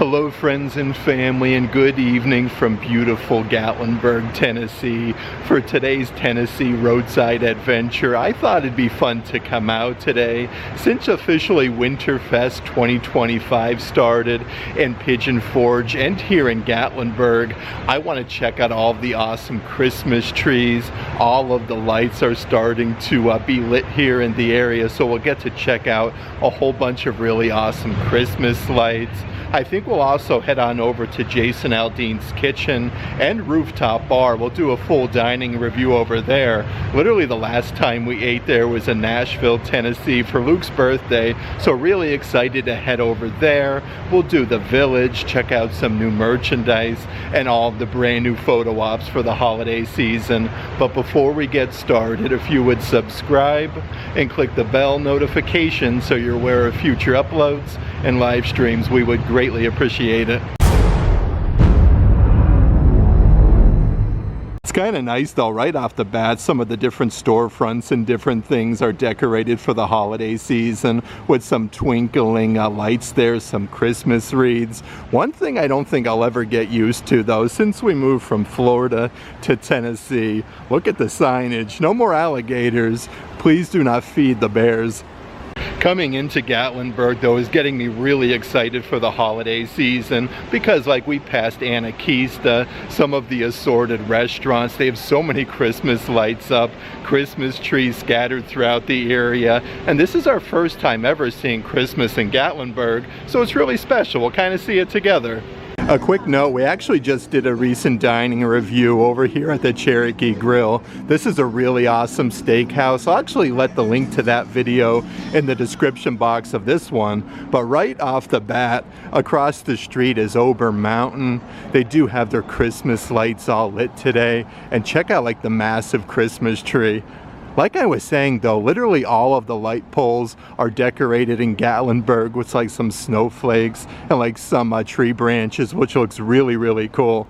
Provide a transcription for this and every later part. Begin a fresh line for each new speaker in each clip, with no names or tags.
Hello friends and family, and good evening from beautiful Gatlinburg, Tennessee. For today's Tennessee roadside adventure, I thought it'd be fun to come out today since officially Winterfest 2025 started in Pigeon Forge and here in Gatlinburg. I want to check out all of the awesome Christmas trees. All of the lights are starting to be lit here in the area, so we'll get to check out a whole bunch of really awesome Christmas lights. I think we'll also head on over to Jason Aldean's kitchen and rooftop bar. We'll do a full dining review over there. Literally the last time we ate there was in Nashville, Tennessee for Luke's birthday, so really excited to head over there. We'll do the village, check out some new merchandise, and all of the brand new photo ops for the holiday season. But before we get started, if you would subscribe and click the bell notification so you're aware of future uploads and live streams, we would greatly appreciate it. It's kind of nice though, right off the bat, some of the different storefronts and different things are decorated for the holiday season with some twinkling lights there, some Christmas wreaths. One thing I don't think I'll ever get used to though, since we moved from Florida to Tennessee, look at the signage. No more alligators. Please do not feed the bears. Coming into Gatlinburg though is getting me really excited for the holiday season because like we passed Anarchista, some of the assorted restaurants, they have so many Christmas lights up, Christmas trees scattered throughout the area, and this is our first time ever seeing Christmas in Gatlinburg, so it's really special. We'll kind of see it together. A quick note, we actually just did a recent dining review over here at the Cherokee Grill. This is a really awesome steakhouse. I'll actually let the link to that video in the description box of this one. But right off the bat, across the street is Ober Mountain. They do have their Christmas lights all lit today. And check out like the massive Christmas tree. Like I was saying though, literally all of the light poles are decorated in Gatlinburg with like some snowflakes and like some tree branches, which looks really, really cool.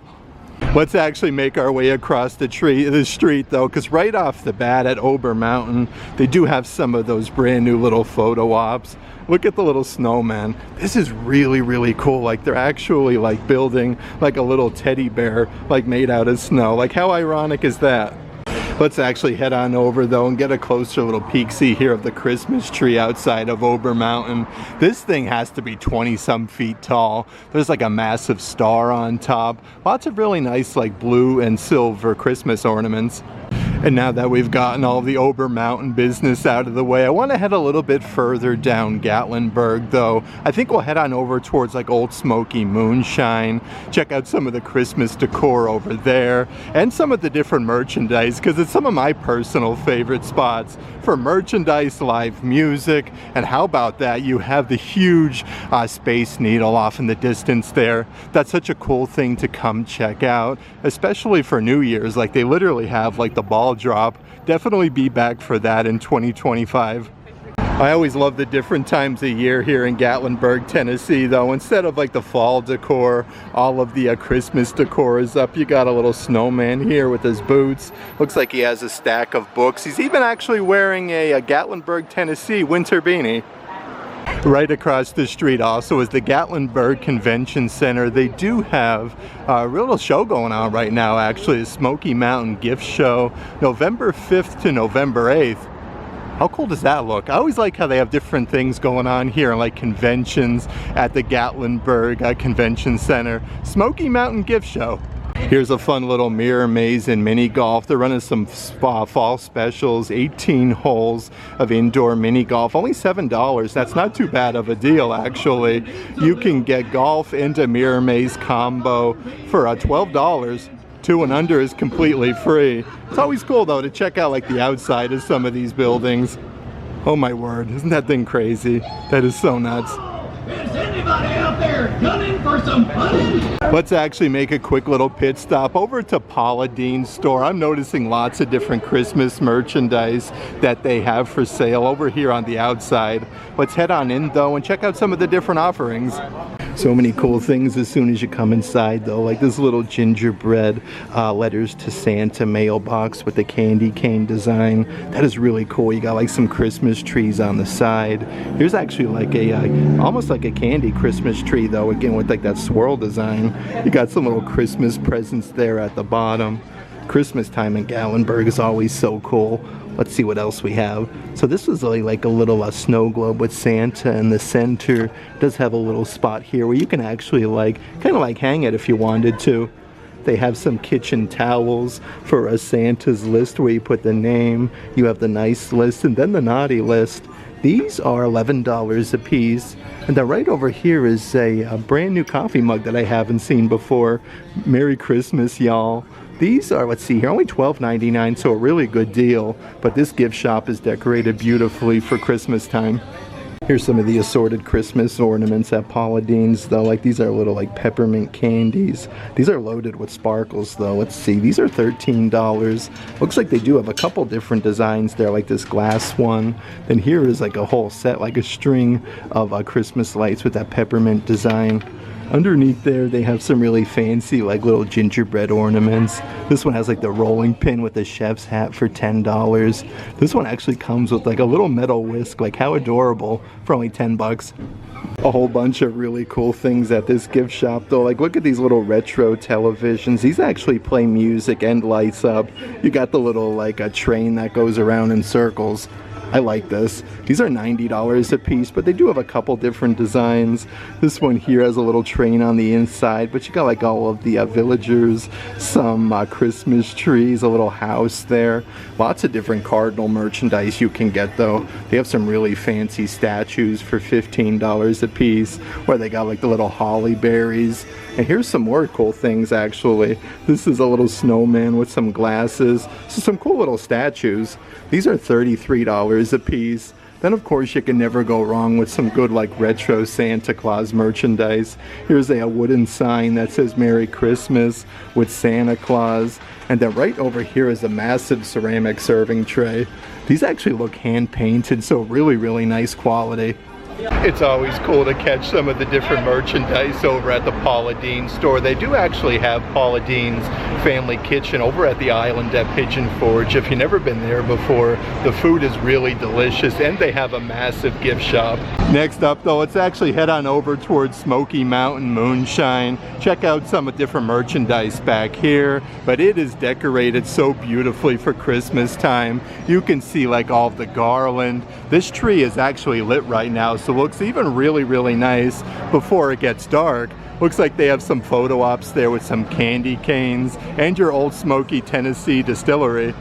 Let's actually make our way across the street though, because right off the bat at Ober Mountain, they do have some of those brand new little photo ops. Look at the little snowman. This is really, really cool. Like they're actually like building like a little teddy bear like made out of snow. Like how ironic is that? Let's actually head on over though and get a closer little peek-see here of the Christmas tree outside of Ober Mountain. This thing has to be 20-some feet tall. There's like a massive star on top. Lots of really nice like blue and silver Christmas ornaments. And now that we've gotten all the Ober Mountain business out of the way, I want to head a little bit further down Gatlinburg though. I think we'll head on over towards like Old Smoky Moonshine, check out some of the Christmas decor over there, and some of the different merchandise, because it's some of my personal favorite spots for merchandise, live music, and how about that, you have the huge Space Needle off in the distance there. That's such a cool thing to come check out, especially for New Year's. Like they literally have like the ball drop. Definitely be back for that in 2025. I always love the different times of year here in Gatlinburg, Tennessee though. Instead of like the fall decor, all of the Christmas decor is up. You got a little snowman here with his boots. Looks like he has a stack of books. He's even actually wearing a Gatlinburg, Tennessee winter beanie. Right across the street also is the Gatlinburg Convention Center. They do have a little show going on right now actually, a Smoky Mountain gift show, November 5th to November 8th. How cool does that look? I always like how they have different things going on here, like conventions at the Gatlinburg Convention Center. Smoky Mountain gift show. Here's a fun little mirror maze and mini golf. They're running some fall specials, 18 holes of indoor mini golf, only $7. That's not too bad of a deal actually. You can get golf and a mirror maze combo for $12. 2 and under is completely free. It's always cool though to check out like the outside of some of these buildings. Oh my word, isn't that thing crazy? That is so nuts.
Is anybody out there gunning for some fun?
Let's actually make a quick little pit stop over to Paula Dean's store. I'm noticing lots of different Christmas merchandise that they have for sale over here on the outside. Let's head on in though and check out some of the different offerings. So many cool things as soon as you come inside though, like this little gingerbread letters to Santa mailbox with the candy cane design. That is really cool. You got like some Christmas trees on the side. Here's actually like a almost like a candy Christmas tree though, again with like that swirl design. You got some little Christmas presents there at the bottom. Christmas time in Gatlinburg is always so cool. Let's see what else we have. So this was like a little snow globe with Santa in the center. It does have a little spot here where you can actually kind of hang it if you wanted to. They have some kitchen towels for a Santa's list where you put the name. You have the nice list and then the naughty list. These are $11 a piece. And then right over here is a brand new coffee mug that I haven't seen before. Merry Christmas, y'all. These are, let's see here, only $12.99, so a really good deal. But this gift shop is decorated beautifully for Christmas time. Here's some of the assorted Christmas ornaments at Paula Deen's though. Like these are little like peppermint candies. These are loaded with sparkles though. Let's see, these are $13. Looks like they do have a couple different designs there, like this glass one. Then here is like a whole set, like a string of Christmas lights with that peppermint design. Underneath there, they have some really fancy, like little gingerbread ornaments. This one has like the rolling pin with the chef's hat for $10. This one actually comes with like a little metal whisk. Like how adorable for only 10 bucks. A whole bunch of really cool things at this gift shop though. Like look at these little retro televisions. These actually play music and lights up. You got the little like a train that goes around in circles. I like this. These are $90 a piece, but they do have a couple different designs. This one here has a little train on the inside, but you got like all of the villagers, some Christmas trees, a little house there. Lots of different cardinal merchandise you can get though. They have some really fancy statues for $15 a piece, where they got like the little holly berries. And here's some more cool things actually. This is a little snowman with some glasses. So some cool little statues. These are $33 a piece. Then of course you can never go wrong with some good like retro Santa Claus merchandise. Here's a wooden sign that says Merry Christmas with Santa Claus. And then right over here is a massive ceramic serving tray. These actually look hand painted, so really, really nice quality. It's always cool to catch some of the different merchandise over at the Paula Deen store. They do actually have Paula Deen's Family Kitchen over at the island at Pigeon Forge. If you've never been there before, the food is really delicious and they have a massive gift shop. Next up though, let's actually head on over towards Smoky Moonshine. Check out some of different merchandise back here, but it is decorated so beautifully for Christmas time. You can see like all the garland. This tree is actually lit right now, so it looks even really, really nice before it gets dark. Looks like they have some photo ops there with some candy canes and your Old Smoky, Tennessee distillery.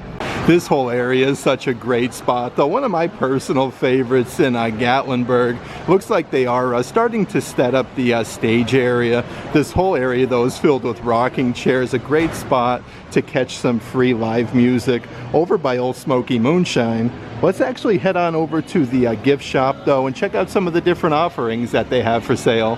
This whole area is such a great spot though. One of my personal favorites in Gatlinburg. Looks like they are starting to set up the stage area. This whole area though is filled with rocking chairs. A great spot to catch some free live music over by Old Smoky Moonshine. Let's actually head on over to the gift shop though and check out some of the different offerings that they have for sale.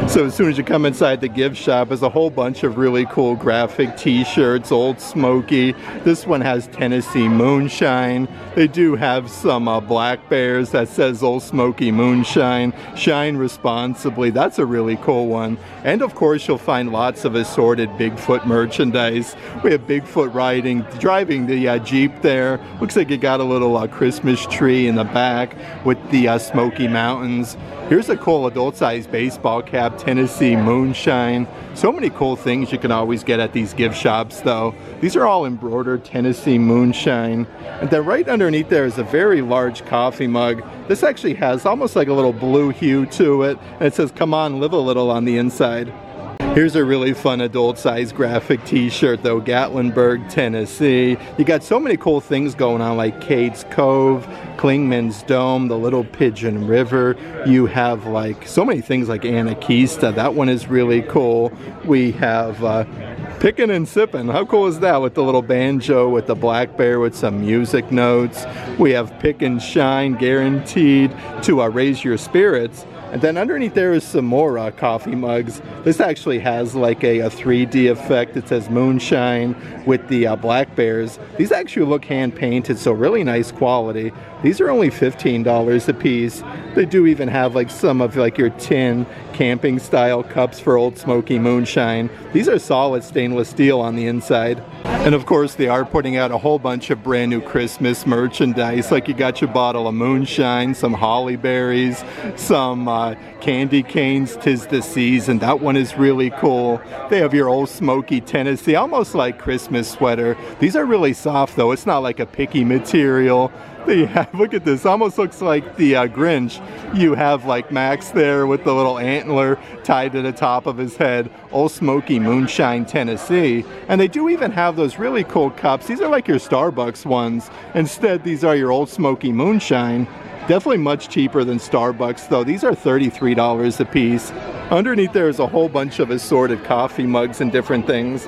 So as soon as you come inside the gift shop, there's a whole bunch of really cool graphic t-shirts, Old Smoky. This one has Tennessee Moonshine. They do have some black bears that says Old Smoky Moonshine. Shine responsibly. That's a really cool one. And of course, you'll find lots of assorted Bigfoot merchandise. We have Bigfoot driving the Jeep there. Looks like you got a little Christmas tree in the back with the Smoky Mountains. Here's a cool adult-sized baseball cap, Tennessee Moonshine. So many cool things you can always get at these gift shops though. These are all embroidered Tennessee Moonshine. And then right underneath there is a very large coffee mug. This actually has almost like a little blue hue to it. And it says, "Come on, live a little" on the inside. Here's a really fun adult-sized graphic t-shirt though, Gatlinburg, Tennessee. You got so many cool things going on like Cade's Cove, Klingman's Dome, the Little Pigeon River. You have like so many things like Anakista. That one is really cool. We have Pickin' and Sippin'. How cool is that with the little banjo with the black bear with some music notes. We have Pick and Shine, guaranteed to raise your spirits. And then underneath there is some more coffee mugs. This actually has like a 3D effect. It says Moonshine with the black bears. These actually look hand painted, so really nice quality. These are only $15 a piece. They do even have like some of like your tin camping style cups for Old Smoky Moonshine. These are solid stainless steel on the inside. And of course they are putting out a whole bunch of brand new Christmas merchandise, like you got your bottle of moonshine, some holly berries, some candy canes, 'tis the season. That one is really cool. They have your Old Smoky Tennessee, almost like Christmas sweater. These are really soft though. It's not like a picky material. They have, look at this, almost looks like the Grinch. You have like Max there with the little antler tied to the top of his head. Old Smoky Moonshine Tennessee. And they do even have those really cool cups. These are like your Starbucks ones. Instead, these are your Old Smoky Moonshine. Definitely much cheaper than Starbucks though. These are $33 a piece. Underneath there is a whole bunch of assorted coffee mugs and different things.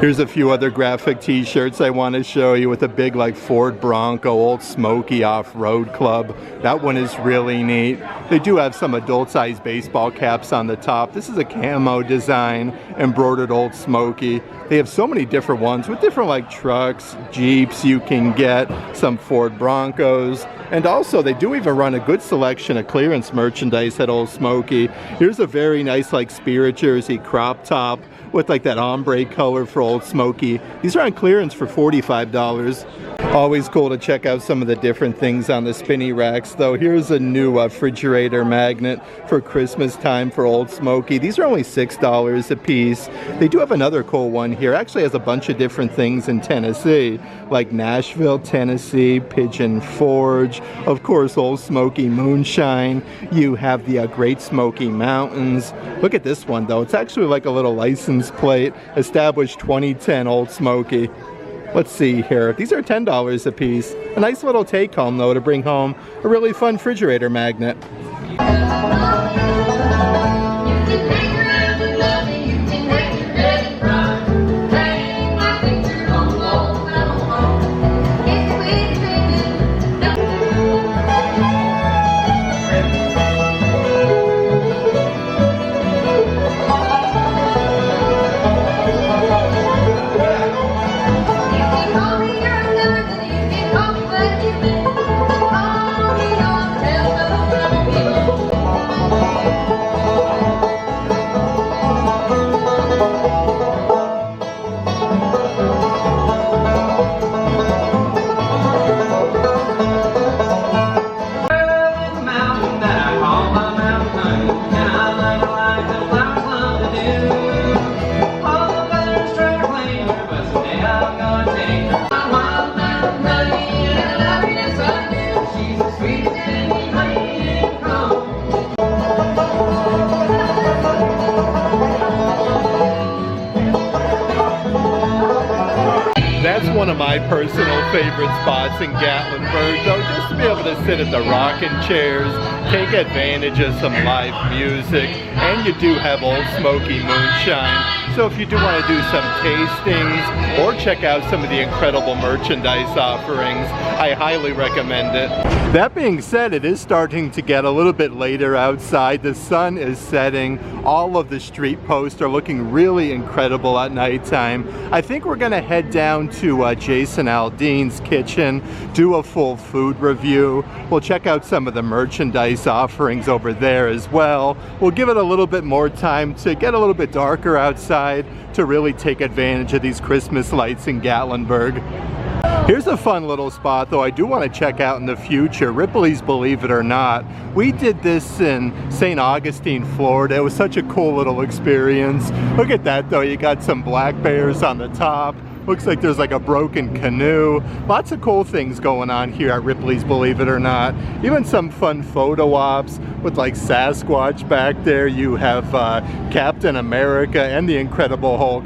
Here's a few other graphic t-shirts I want to show you with a big like Ford Bronco Old Smoky Off-Road Club. That one is really neat. They do have some adult-sized baseball caps on the top. This is a camo design, embroidered Old Smoky. They have so many different ones with different like trucks, Jeeps you can get, some Ford Broncos. And also they do even run a good selection of clearance merchandise at Old Smoky. Here's a very nice like Spirit jersey crop top with like that ombre color for Old Smoky. These are on clearance for $45. Always cool to check out some of the different things on the spinny racks though. Here's a new refrigerator magnet for Christmas time for Old Smoky. These are only $6 a piece. They do have another cool one here. Actually has a bunch of different things in Tennessee, like Nashville, Tennessee, Pigeon Forge, of course Old Smoky Moonshine. You have the Great Smoky Mountains. Look at this one though. It's actually like a little license plate, established 2010 Old Smoky. Let's see here. These are $10 a piece. A nice little take home though to bring home a really fun refrigerator magnet. That's one of my personal favorite spots in Gatlinburg, though, just to be able to sit at the rocking chairs, take advantage of some live music, and you do have Old Smoky Moonshine. So if you do want to do some tastings or check out some of the incredible merchandise offerings, I highly recommend it. That being said, it is starting to get a little bit later outside. The sun is setting. All of the street posts are looking really incredible at nighttime. I think we're going to head down to Jason Aldean's kitchen, do a full food review. We'll check out some of the merchandise offerings over there as well. We'll give it a little bit more time to get a little bit darker outside to really take advantage of these Christmas lights in Gatlinburg. Here's a fun little spot though I do want to check out in the future, Ripley's Believe It or Not. We did this in St. Augustine, Florida. It was such a cool little experience. Look at that though, you got some black bears on the top. Looks like there's like a broken canoe. Lots of cool things going on here at Ripley's Believe It or Not. Even some fun photo ops with like Sasquatch back there. You have Captain America and the Incredible Hulk.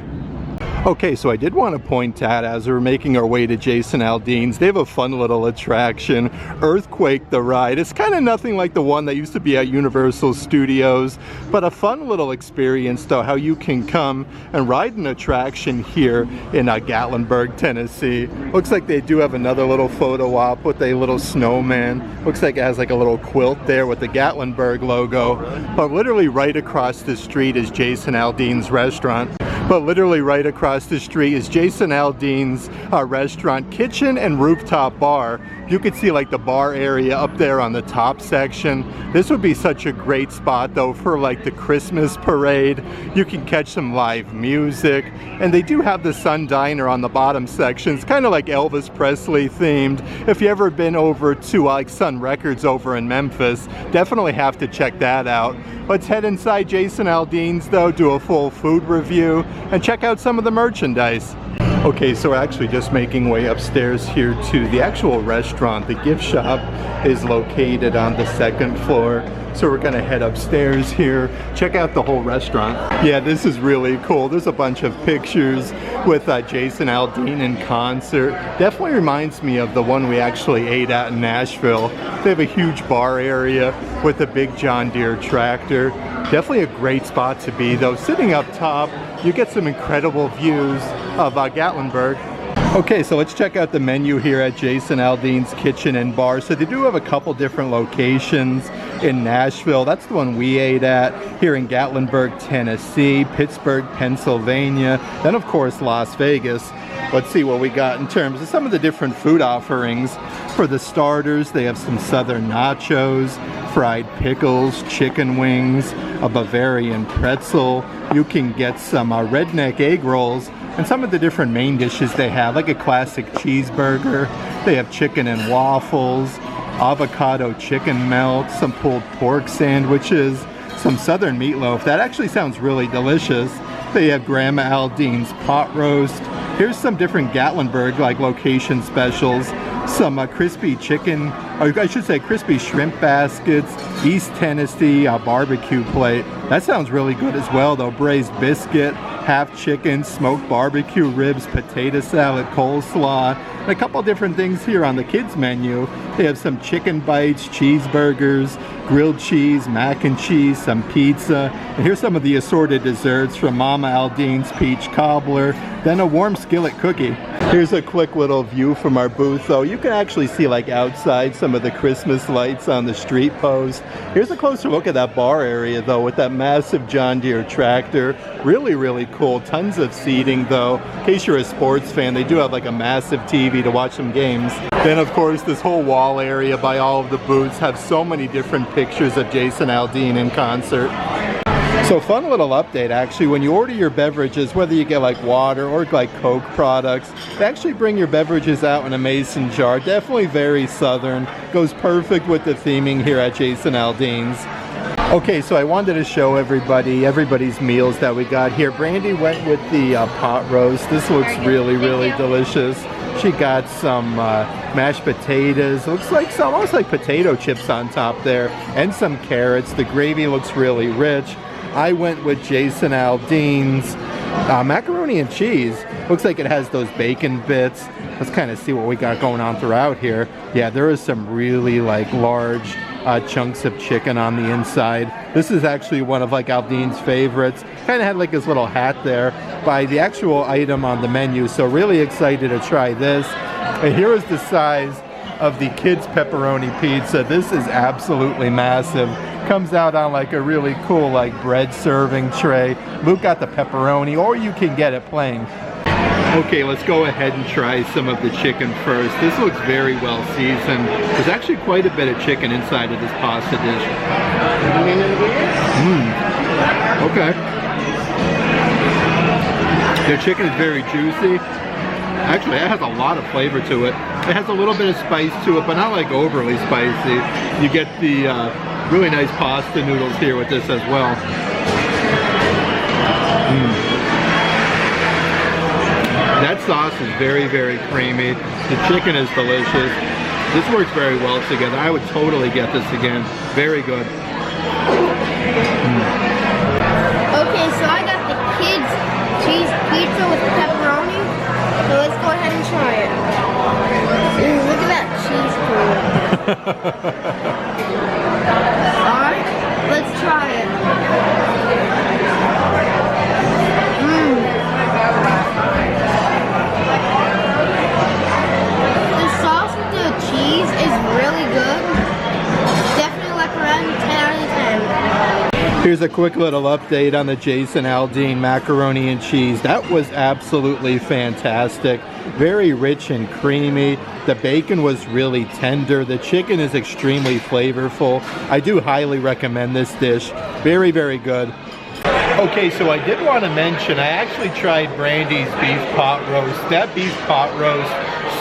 Okay, so I did want to point out as we're making our way to Jason Aldean's, they have a fun little attraction, Earthquake the Ride. It's kind of nothing like the one that used to be at Universal Studios, but a fun little experience though, how you can come and ride an attraction here in Gatlinburg, Tennessee. Looks like they do have another little photo op with a little snowman. Looks like it has like a little quilt there with the Gatlinburg logo, but literally right across the street is Jason Aldean's restaurant. But literally right across the street is Jason Aldean's restaurant, kitchen and rooftop bar. You could see like the bar area up there on the top section. This would be such a great spot though for like the Christmas parade. You can catch some live music, and they do have the Sun Diner on the bottom section. It's kind of like Elvis Presley themed. If you ever been over to like Sun Records over in Memphis, definitely have to check that out. Let's head inside Jason Aldean's though, do a full food review, and check out some of the merchandise. Okay, so we're actually just making way upstairs here to the actual restaurant. The gift shop is located on the second floor. So we're gonna head upstairs here, check out the whole restaurant. Yeah, this is really cool. There's a bunch of pictures with Jason Aldean in concert. Definitely reminds me of the one we actually ate at in Nashville. They have a huge bar area with a big John Deere tractor. Definitely a great spot to be though. Sitting up top, you get some incredible views of Gatlinburg. Okay, so let's check out the menu here at Jason Aldean's Kitchen and Bar. So they do have a couple different locations in Nashville. That's the one we ate at. Here in Gatlinburg, Tennessee, Pittsburgh, Pennsylvania, then of course Las Vegas. Let's see what we got in terms of some of the different food offerings. For the starters, they have some southern nachos, fried pickles, chicken wings, a Bavarian pretzel. You can get some redneck egg rolls, and some of the different main dishes they have, like a classic cheeseburger. They have chicken and waffles, avocado chicken melt, some pulled pork sandwiches, some southern meatloaf. That actually sounds really delicious. They have Grandma Aldean's pot roast. Here's some different Gatlinburg like location specials. Some crispy chicken, or I should say crispy shrimp baskets, East Tennessee barbecue plate. That sounds really good as well though. Braised biscuit, half chicken, smoked barbecue ribs, potato salad, coleslaw, and a couple different things here on the kids menu. They have some chicken bites, cheeseburgers, grilled cheese, mac and cheese, some pizza, and here's some of the assorted desserts from Mama Aldean's peach cobbler, then a warm skillet cookie. Here's a quick little view from our booth though. You can actually see like outside some of the Christmas lights on the street post. Here's a closer look at that bar area though, with that massive John Deere tractor. Really, really cool. Tons of seating though. In case you're a sports fan, they do have like a massive TV to watch some games. Then of course this whole wall area by all of the booths have so many different pictures of Jason Aldean in concert. So fun little update actually, when you order your beverages, whether you get like water or like Coke products, they actually bring your beverages out in a mason jar. Definitely very southern, goes perfect with the theming here at Jason Aldean's. Okay, so I wanted to show everybody's meals that we got here. Brandy went with the pot roast. This looks really, really delicious. She got some mashed potatoes. Looks like some, almost like potato chips on top there, and some carrots. The gravy looks really rich. I went with Jason Aldean's macaroni and cheese. Looks like it has those bacon bits. Let's kind of see what we got going on throughout here. Yeah, there is some really like large chunks of chicken on the inside. This is actually one of like Aldean's favorites. Kind of had like his little hat there by the actual item on the menu. So really excited to try this. And here is the size of the kids pepperoni pizza. This is absolutely massive. Comes out on like a really cool like bread serving tray. Luke got the pepperoni, or you can get it plain. Okay, let's go ahead and try some of the chicken first. This looks very well seasoned. There's actually quite a bit of chicken inside of this pasta dish. Okay. The chicken is very juicy. Actually, it has a lot of flavor to it. It has a little bit of spice to it, but not like overly spicy. You get the really nice pasta noodles here with this as well. That sauce is very, very creamy. The chicken is delicious. This works very well together. I would totally get this again. Very good.
Okay, so I got the kids cheese pizza with pepperoni. ahead and try it. Ooh, look at that cheese curd. Alright, let's try it. The sauce with the cheese is really good. Definitely like around 10 out of 10.
Here's a quick little update on the Jason Aldean macaroni and cheese. That was absolutely fantastic. Very rich and creamy. The bacon was really tender. The chicken is extremely flavorful. I do highly recommend this dish. Very, very good. Okay, so I did want to mention, I actually tried Brandy's beef pot roast. That beef pot roast,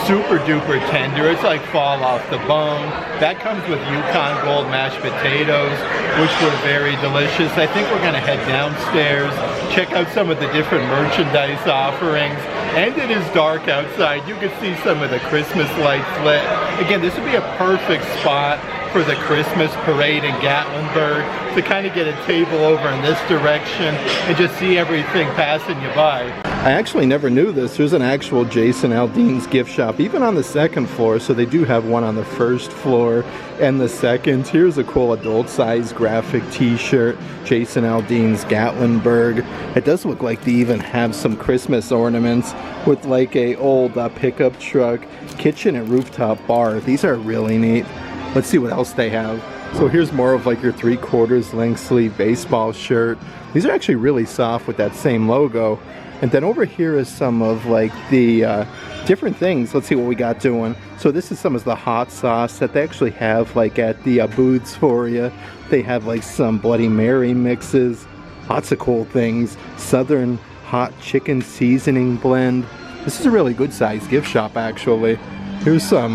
super duper tender. It's like fall off the bone. That comes with Yukon Gold mashed potatoes, which were very delicious. I think we're going to head downstairs, check out some of the different merchandise offerings. And it is dark outside. You can see some of the Christmas lights lit. Again, this would be a perfect spot for the Christmas parade in Gatlinburg to kind of get a table over in this direction and just see everything passing you by. I actually never knew this. There's an actual Jason Aldean's gift shop even on the second floor, so they do have one on the first floor and the second. Here's a cool adult size graphic t-shirt, Jason Aldean's Gatlinburg. It does look like they even have some Christmas ornaments with like a old pickup truck, kitchen and rooftop bar. These are really neat. Let's see what else they have. So here's more of like your 3/4 length sleeve baseball shirt. These are actually really soft with that same logo. And then over here is some of like the different things. Let's see what we got doing. So this is some of the hot sauce that they actually have like at the booths for you. They have like some Bloody Mary mixes, lots of cool things. Southern hot chicken seasoning blend. This is a really good size gift shop actually. Here's some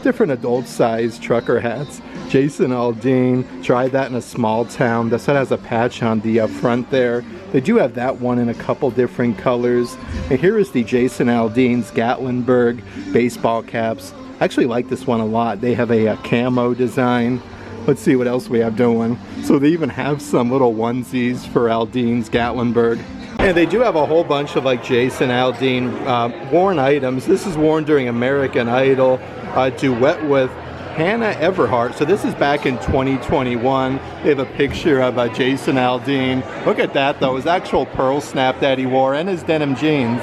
different adult size trucker hats. Jason Aldean, try that in a small town. This one has a patch on the front there. They do have that one in a couple different colors. And here is the Jason Aldean's Gatlinburg baseball caps. I actually like this one a lot. They have a camo design. Let's see what else we have doing. So they even have some little onesies for Aldean's Gatlinburg. And they do have a whole bunch of like Jason Aldean worn items. This is worn during American Idol, duet with Hannah Everhart. So this is back in 2021. They have a picture of Jason Aldean. Look at that though, his actual pearl snap that he wore and his denim jeans.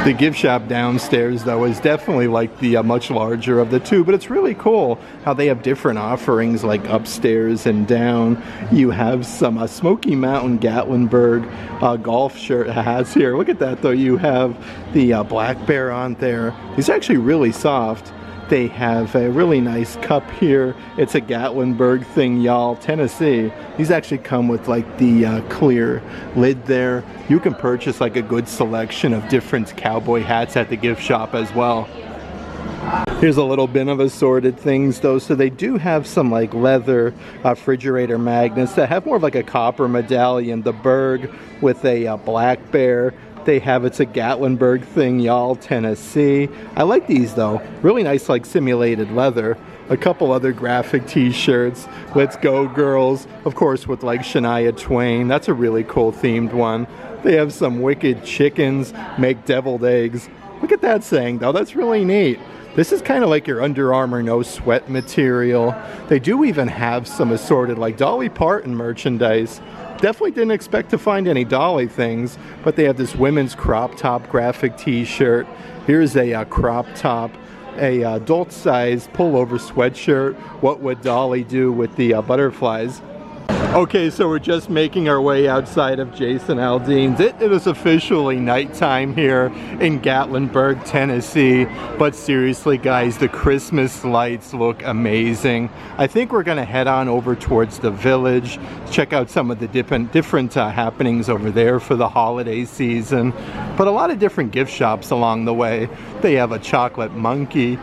The gift shop downstairs though is definitely like the much larger of the two, but it's really cool how they have different offerings like upstairs and down. You have some Smoky Mountain Gatlinburg golf shirt hats here. Look at that though, you have the black bear on there. These are actually really soft. They have a really nice cup here. It's a Gatlinburg thing, y'all, Tennessee. These actually come with like the clear lid there. You can purchase like a good selection of different cowboy hats at the gift shop as well. Here's a little bit of assorted things though. So they do have some like leather refrigerator magnets that have more of like a copper medallion. The Berg with a black bear. They have, it's a Gatlinburg thing, y'all, Tennessee. I like these though. Really nice like simulated leather. A couple other graphic t-shirts. Let's Go Girls, of course with like Shania Twain. That's a really cool themed one. They have some Wicked Chickens Make Deviled Eggs. Look at that saying though, that's really neat. This is kind of like your Under Armour no sweat material. They do even have some assorted like Dolly Parton merchandise. Definitely didn't expect to find any Dolly things, but they have this women's crop top graphic t-shirt. Here's a crop top, a adult size pullover sweatshirt. What would Dolly do with the butterflies? Okay, so we're just making our way outside of Jason Aldean's. It is officially nighttime here in Gatlinburg, Tennessee. But seriously, guys, the Christmas lights look amazing. I think we're gonna head on over towards the village, check out some of the different happenings over there for the holiday season. But a lot of different gift shops along the way. They have a chocolate monkey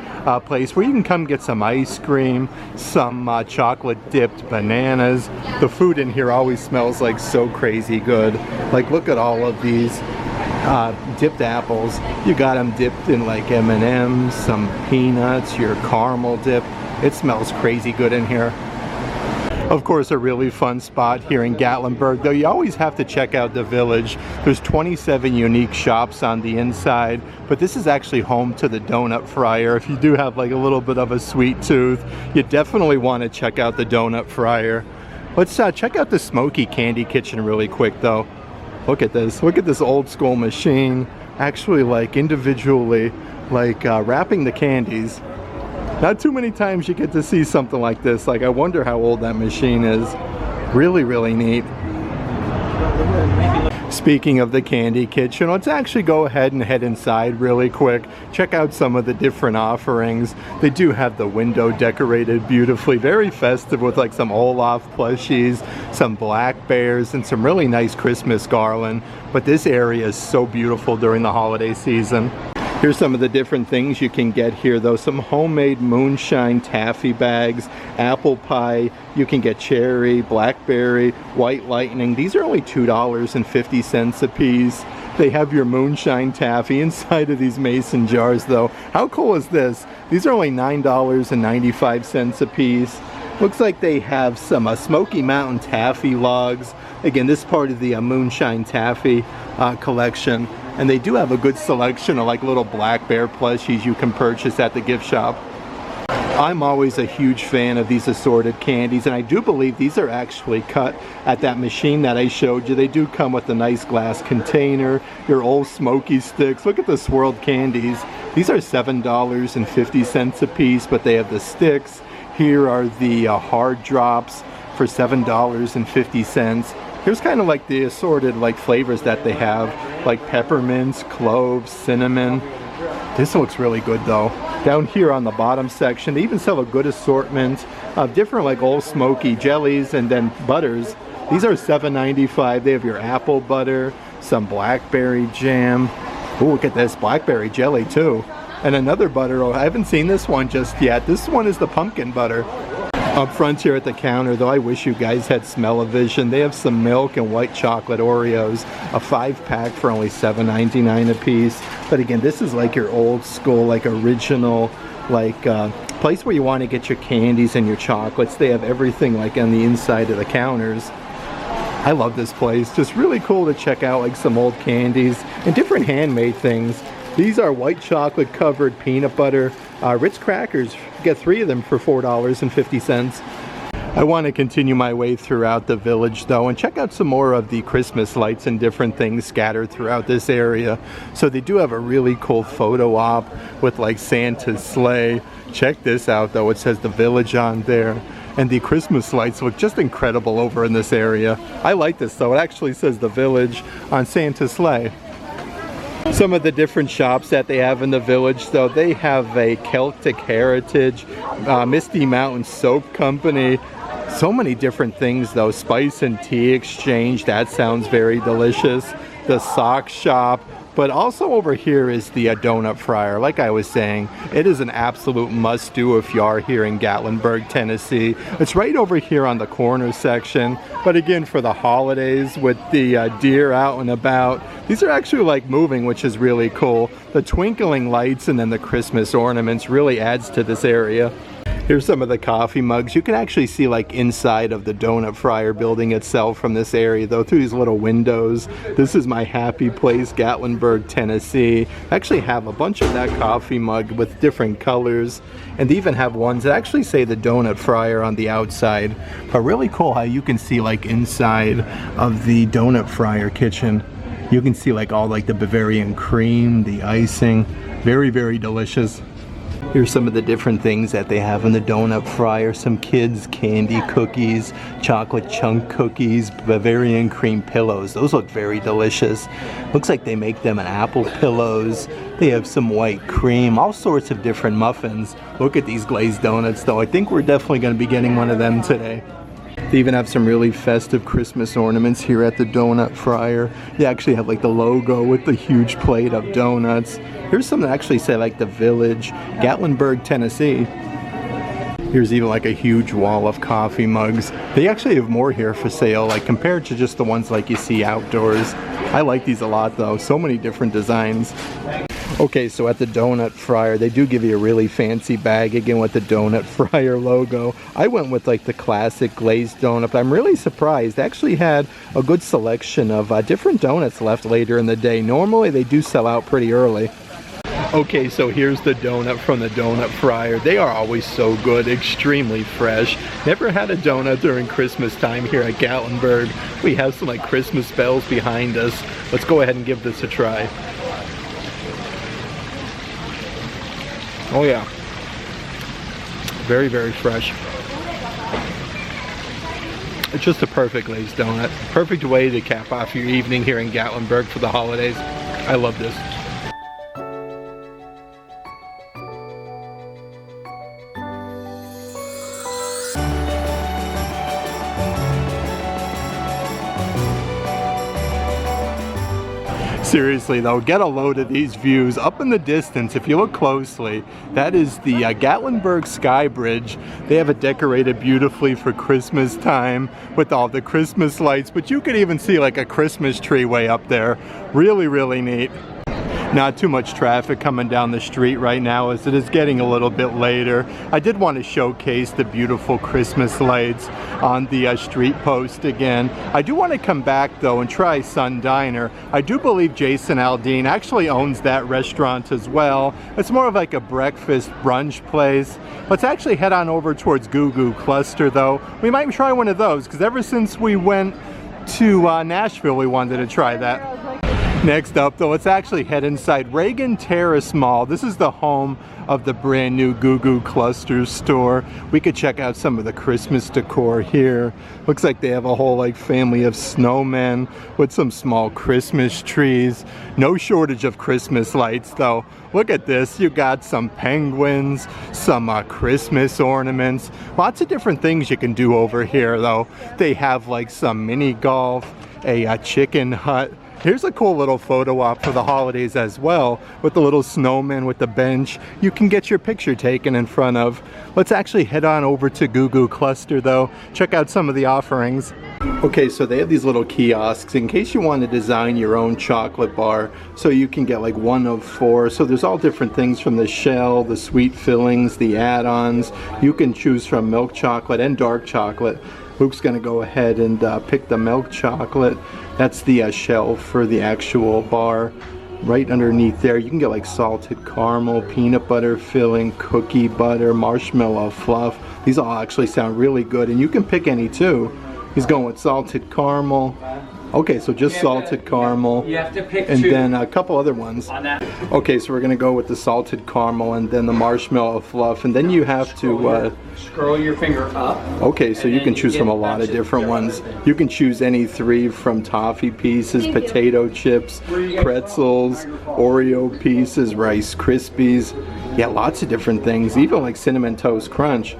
place where you can come get some ice cream, some chocolate dipped bananas. The food in here always smells like so crazy good. Like look at all of these dipped apples. You got them dipped in like M&M's, some peanuts, your caramel dip. It smells crazy good in here. Of course, a really fun spot here in Gatlinburg, though you always have to check out the Village. There's 27 unique shops on the inside, but this is actually home to the donut fryer. If you do have like a little bit of a sweet tooth, you definitely want to check out the donut fryer. Let's check out the Smoky Candy Kitchen really quick though. Look at this old school machine, actually like individually like wrapping the candies. Not too many times you get to see something like this. Like, I wonder how old that machine is. Really, really neat. Speaking of the candy kitchen, let's actually go ahead and head inside really quick. Check out some of the different offerings. They do have the window decorated beautifully, very festive with like some Olaf plushies, some black bears, and some really nice Christmas garland. But this area is so beautiful during the holiday season. Here's some of the different things you can get here though. Some homemade moonshine taffy bags, apple pie, you can get cherry, blackberry, white lightning. These are only $2.50 a piece. They have your moonshine taffy inside of these mason jars though. How cool is this? These are only $9.95 a piece. Looks like they have some Smoky Mountain taffy logs. Again, this is part of the moonshine taffy collection. And they do have a good selection of like little black bear plushies you can purchase at the gift shop. I'm always a huge fan of these assorted candies, and I do believe these are actually cut at that machine that I showed you. They do come with a nice glass container, your old smoky sticks. Look at the swirled candies. These are $7.50 a piece, but they have the sticks. Here are the hard drops for $7.50. Here's kind of like the assorted like flavors that they have, like peppermints, cloves, cinnamon. This looks really good though. Down here on the bottom section, they even sell a good assortment of different like old smoky jellies and then butters. These are $7.95. They have your apple butter, some blackberry jam. Oh, look at this, blackberry jelly too. And another butter. Oh, I haven't seen this one just yet. This one is the pumpkin butter. Up front here at the counter though, I wish you guys had smell-o-vision. They have some milk and white chocolate Oreos, a 5-pack for only $7.99 a piece. But again, this is like your old school, like original, like place where you want to get your candies and your chocolates. They have everything like on the inside of the counters. I love this place. Just really cool to check out like some old candies and different handmade things. These are white chocolate covered peanut butter Ritz crackers. You get 3 of them for $4.50. I want to continue my way throughout the Village though and check out some more of the Christmas lights and different things scattered throughout this area. So they do have a really cool photo op with like Santa's sleigh. Check this out though, it says the Village on there. And the Christmas lights look just incredible over in this area. I like this though, it actually says the Village on Santa's sleigh. Some of the different shops that they have in the Village though, they have a Celtic Heritage, Misty Mountain Soap Company. So many different things though. Spice and Tea Exchange, that sounds very delicious. The sock shop. But also over here is the donut fryer. Like I was saying, it is an absolute must-do if you are here in Gatlinburg, Tennessee. It's right over here on the corner section. But again, for the holidays with the deer out and about, these are actually like moving, which is really cool. The twinkling lights and then the Christmas ornaments really adds to this area. Here's some of the coffee mugs. You can actually see like inside of the donut fryer building itself from this area though, through these little windows. This is my happy place, Gatlinburg, Tennessee. I actually have a bunch of that coffee mug with different colors, and they even have ones that actually say the donut fryer on the outside. But really cool how you can see like inside of the donut fryer kitchen. You can see like all like the Bavarian cream, the icing. Very, very delicious. Here's some of the different things that they have in the donut fryer. Some kids candy cookies, chocolate chunk cookies, Bavarian cream pillows. Those look very delicious. Looks like they make them in apple pillows. They have some white cream, all sorts of different muffins. Look at these glazed donuts though. I think we're definitely going to be getting one of them today. They even have some really festive Christmas ornaments here at the donut fryer. They actually have like the logo with the huge plate of donuts. Here's some that actually say like the Village, Gatlinburg, Tennessee. Here's even like a huge wall of coffee mugs. They actually have more here for sale, like compared to just the ones like you see outdoors. I like these a lot though, so many different designs. Okay, so at the Donut Fryer, they do give you a really fancy bag, again with the Donut Fryer logo. I went with like the classic glazed donut, but I'm really surprised. They actually had a good selection of different donuts left later in the day. Normally they do sell out pretty early. Okay, so here's the donut from the Donut Fryer. They are always so good, extremely fresh. Never had a donut during Christmas time here at Gatlinburg. We have some like Christmas bells behind us. Let's go ahead and give this a try. Oh yeah, very, very fresh. It's just a perfect glazed donut. Perfect way to cap off your evening here in Gatlinburg for the holidays. I love this. Seriously though, get a load of these views. Up in the distance, if you look closely, that is the Gatlinburg Sky Bridge. They have it decorated beautifully for Christmas time with all the Christmas lights, but you could even see like a Christmas tree way up there. Really, really neat. Not too much traffic coming down the street right now as it is getting a little bit later. I did want to showcase the beautiful Christmas lights on the street post again. I do want to come back though and try Sun Diner. I do believe Jason Aldean actually owns that restaurant as well. It's more of like a breakfast brunch place. Let's actually head on over towards Goo Goo Cluster though. We might try one of those because ever since we went to Nashville we wanted to try that. Next up though, let's actually head inside Reagan Terrace Mall. This is the home of the brand new Goo Goo Clusters store. We could check out some of the Christmas decor here. Looks like they have a whole like family of snowmen with some small Christmas trees. No shortage of Christmas lights though. Look at this, you got some penguins, some Christmas ornaments. Lots of different things you can do over here though. They have like some mini golf, a chicken hut. Here's a cool little photo op for the holidays as well with the little snowman with the bench you can get your picture taken in front of. Let's actually head on over to Goo Goo Cluster though, check out some of the offerings. Okay, so they have these little kiosks in case you want to design your own chocolate bar, so you can get like one of 4. So there's all different things from the shell, the sweet fillings, the add-ons. You can choose from milk chocolate and dark chocolate. Luke's gonna go ahead and pick the milk chocolate. That's the shell for the actual bar. Right underneath there, you can get like salted caramel, peanut butter filling, cookie butter, marshmallow fluff. These all actually sound really good, and you can pick any too. He's going with salted caramel. Okay, so just salted caramel.
You have to pick
and
two.
then a couple other ones. Okay, so we're gonna go with the salted caramel and then the marshmallow fluff, and then you have to
scroll your finger up.
Okay, so you can choose from a lot of different ones. You can choose any 3 from toffee pieces, potato chips, pretzels, Oreo pieces, Rice Krispies. Yeah, lots of different things, even like Cinnamon Toast Crunch.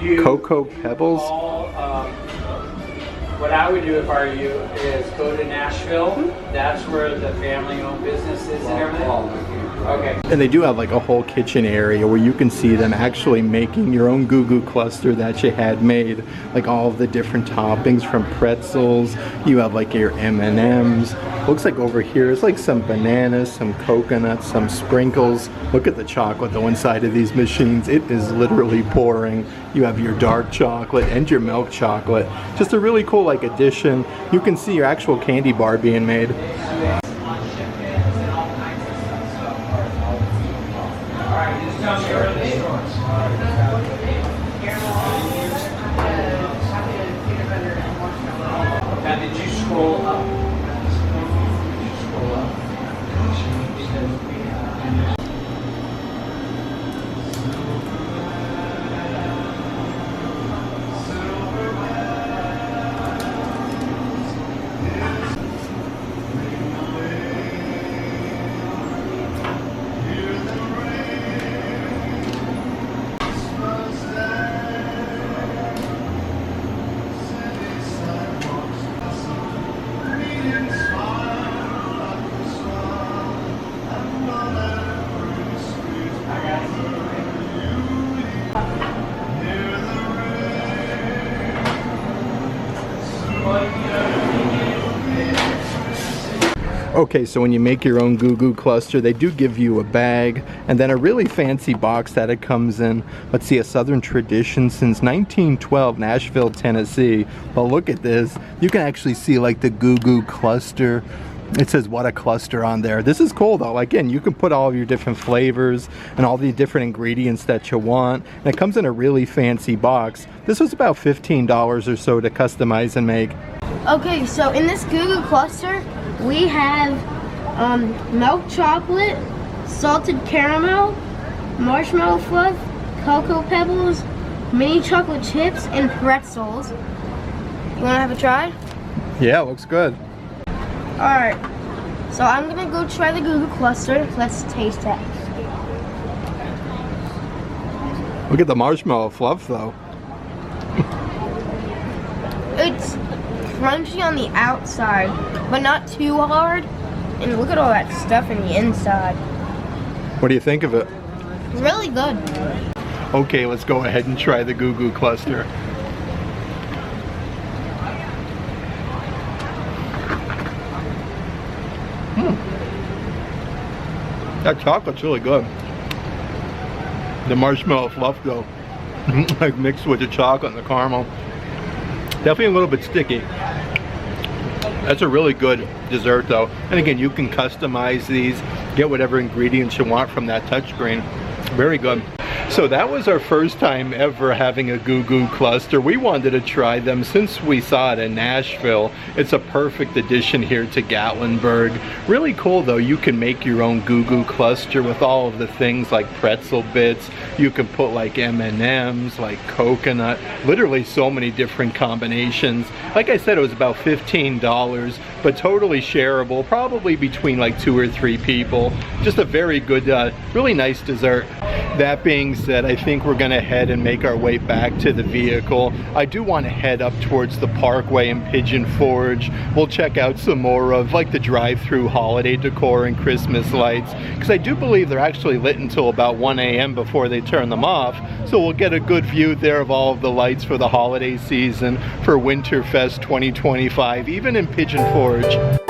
Cocoa Pebbles.
What I would do if I were you is go to Nashville. That's where the family-owned business is and everything. Okay.
And they do have like a whole kitchen area where you can see them actually making your own Goo Goo Cluster that you had made. Like all of the different toppings from pretzels. You have like your M&Ms. Looks like over here is like some bananas, some coconuts, some sprinkles. Look at the chocolate though inside of these machines. It is literally pouring. You have your dark chocolate and your milk chocolate. Just a really cool like addition. You can see your actual candy bar being made.
Now, did you scroll up?
Okay, so when you make your own Goo Goo Cluster, they do give you a bag and then a really fancy box that it comes in. Let's see, a Southern tradition since 1912, Nashville, Tennessee. Well, look at this. You can actually see like the Goo Goo Cluster. It says what a cluster on there. This is cool though. Again, you can put all of your different flavors and all the different ingredients that you want. And it comes in a really fancy box. This was about $15 or so to customize and make.
Okay, so in this Goo Goo Cluster, we have milk chocolate, salted caramel, marshmallow fluff, cocoa pebbles, mini chocolate chips, and pretzels. You wanna have a try?
Yeah, looks good.
Alright, so I'm gonna go try the Goo Goo Cluster. Let's taste it.
Look at the marshmallow fluff though.
It's crunchy on the outside, but not too hard. And look at all that stuff in the inside.
What do you think of it?
It's really good.
Okay, let's go ahead and try the Goo Goo Cluster. That chocolate's really good. The marshmallow fluff though, like mixed with the chocolate and the caramel. Definitely a little bit sticky. That's a really good dessert though. And again, you can customize these, get whatever ingredients you want from that touchscreen. Very good. So that was our first time ever having a Goo Goo Cluster. We wanted to try them since we saw it in Nashville. It's a perfect addition here to Gatlinburg. Really cool though, you can make your own Goo Goo Cluster with all of the things like pretzel bits. You can put like M&Ms, like coconut, literally so many different combinations. Like I said, it was about $15, but totally shareable, probably between like 2 or 3 people. Just a very good, really nice dessert. That being said, I think we're gonna head and make our way back to the vehicle. I do want to head up towards the Parkway and Pigeon Forge. We'll check out some more of like the drive-through holiday decor and Christmas lights, because I do believe they're actually lit until about 1 a.m. before they turn them off. So we'll get a good view there of all of the lights for the holiday season for Winterfest 2025, even in Pigeon Forge.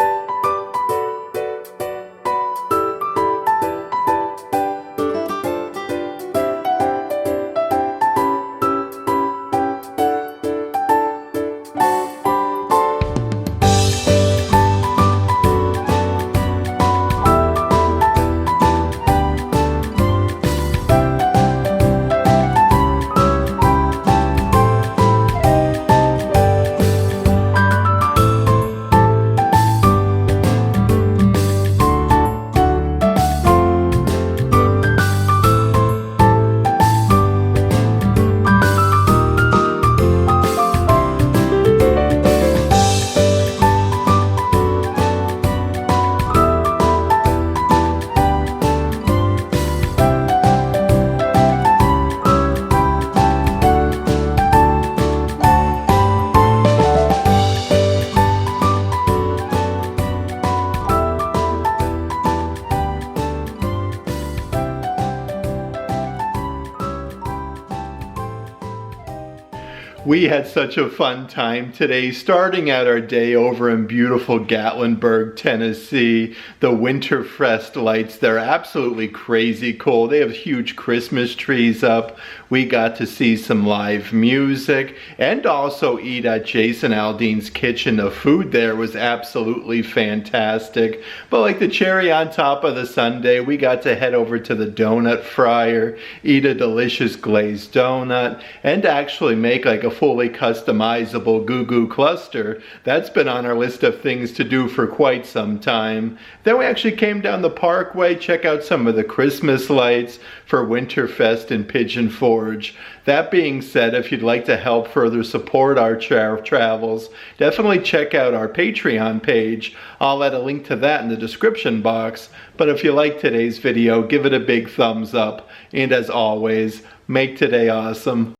We had such a fun time today, starting out our day over in beautiful Gatlinburg, Tennessee. The Winterfest lights, they're absolutely crazy cool. They have huge Christmas trees up. We got to see some live music and also eat at Jason Aldean's kitchen. The food there was absolutely fantastic. But like the cherry on top of the sundae, we got to head over to the donut fryer, eat a delicious glazed donut, and actually make like a fully customizable Goo Goo Cluster. That's been on our list of things to do for quite some time. Then we actually came down the Parkway, check out some of the Christmas lights for Winterfest in Pigeon Forge. That being said, if you'd like to help further support our travels, definitely check out our Patreon page. I'll add a link to that in the description box. But if you like today's video, give it a big thumbs up. And as always, make today awesome.